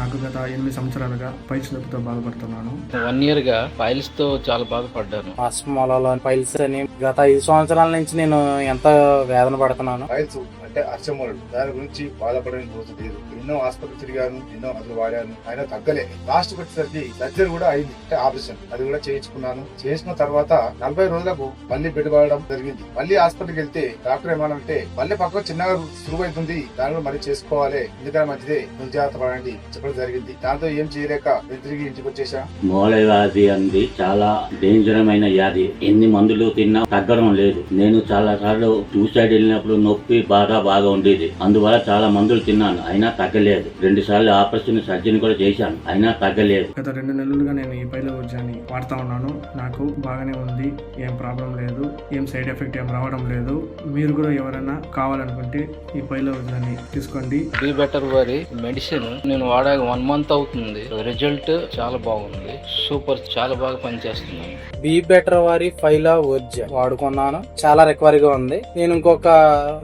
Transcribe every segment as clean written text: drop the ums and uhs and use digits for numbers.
నాకు గత 8 సంవత్సరాలుగా పైల్స్ నొప్పితో బాధపడుతున్నాను. 1 year గా ఫైల్స్ తో చాలా బాధపడ్డాను. ఆస్మాలలో ఫైల్స్ అని గత 5 సంవత్సరాల నుంచి నేను ఎంత వేదన పడుతున్నాను. ఫైల్స్ అంటే అర్చమూలలు, దాని గురించి బాధపడని రోజు లేదు. ఎన్నో హాస్పిటల్ తిరిగాను, ఎన్నో మందులు వాడాను, అయినా తగ్గలే. లాస్ట్ వచ్చేసరికి సర్జరీ కూడా అయింది, అంటే ఆపరేషన్ అది కూడా చేయించుకున్నాను. చేసిన తర్వాత 40 రోజులకు మళ్ళీ బెడ్ పడడం జరిగింది. మళ్ళీ హాస్పిటల్కి వెళ్తే డాక్టర్ ఏమనంటే మళ్ళీ పక్కన చిన్నగా సులువు అవుతుంది, దాని కూడా మళ్ళీ చేసుకోవాలి, ఎందుకంటే మంచిదే, జాగ్రత్త పడండి చెప్పడం జరిగింది. దాంతో ఏం చేయలేక నేను తిరిగి ఇంటికి వచ్చేసా. మూల వ్యాధి అంది చాలా డేంజరమైన వ్యాధి. ఎన్ని మందులు తిన్నా తగ్గడం లేదు. నేను చాలా సార్లు సూసైడ్ వెళ్ళినప్పుడు నొప్పి బాగా ఉండేది. అందువల్ల చాలా మందులు తిన్నాను, అయినా తగ్గలేదు. 2 సార్లు ఆపరేషన్ సర్జరీ కూడా చేశాను, అయినా తగ్గలేదు. గత 2 నెలలుగా నేను ఈ పైల ఊర్జాని వాడుతా ఉన్నాను. నాకు బాగానే ఉంది, ఏం ప్రాబ్లం లేదు, ఏం సైడ్ ఎఫెక్ట్ ఏం రావడం లేదు. మీరు కూడా ఎవరైనా కావాలనుకుంటే ఈ పైల ఊర్జాని తీసుకోండి. బీ బెటర్ వారి మెడిసిన్ నేను వాడాక 1 month అవుతుంది. రిజల్ట్ చాలా బాగుంది, సూపర్, చాలా బాగా పనిచేస్తున్నాను. బీ బెటర్ వారి ఫైలా వర్జ్ వాడుకున్నాను, చాలా రికవరీగా ఉంది. నేను ఇంకొక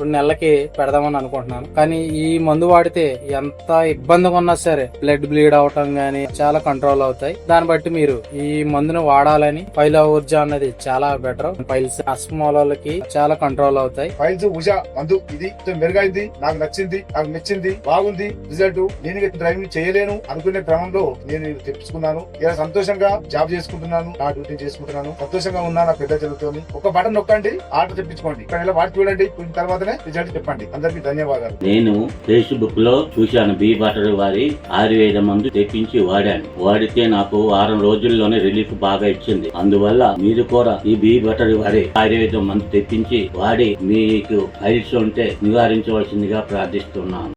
2 నెలలకి పెడదామని అనుకుంటున్నాను. కానీ ఈ మందు వాడితే ఎంత ఇబ్బందిగా ఉన్నా సరే బ్లడ్ బ్లీడ్ అవటం గానీ చాలా కంట్రోల్ అవుతాయి. దాన్ని బట్టి మీరు ఈ మందును వాడాలని. ఫైలా వర్జ్ అన్నది చాలా బెటర్. ఫైల్స్ అస్మాలకి చాలా కంట్రోల్ అవుతాయి. ఫైల్స్ ఉషా మందు ఇది మెరుగైంది, నాకు నచ్చింది, నాకు మెచ్చింది, బాగుంది రిజల్ట్. నేను డ్రైవింగ్ చేయలేను అనుకునే క్రమంలో నేను ఇది తెప్పించుకున్నాను. ఇలా సంతోషంగా జాబ్ చేసుకుంటున్నాను, నా డ్యూటీ చేసుకుంటున్నాను, సంతోషంగా ఉన్నా నా పెద్ద చదువుతోని. ఒక బటన్ నొక్కండి, ఆర్డర్ తెప్పించుకోండి. ఇక్కడ ఇలా వాడి చూడండి, తర్వాతనే రిజల్ట్ చెప్పండి. అందరికీ ధన్యవాదాలు. నేను ఫేస్బుక్ లో చూశాను, బీ బటర్ వారి ఆయుర్వేద మందు తెప్పించి వాడాను. వాడితే నాకు 6 రోజుల్లోనే రిలీఫ్ బాగా ఇచ్చింది. అందువల్ల మీరు కూడా ఈ బీ బటర్ వారి ఆయుర్వేద మందు తెప్పించి వాడి మీకు ఫైల్స్ ఉంటే నివారించవలసిందిగా ప్రార్థిస్తున్నాను.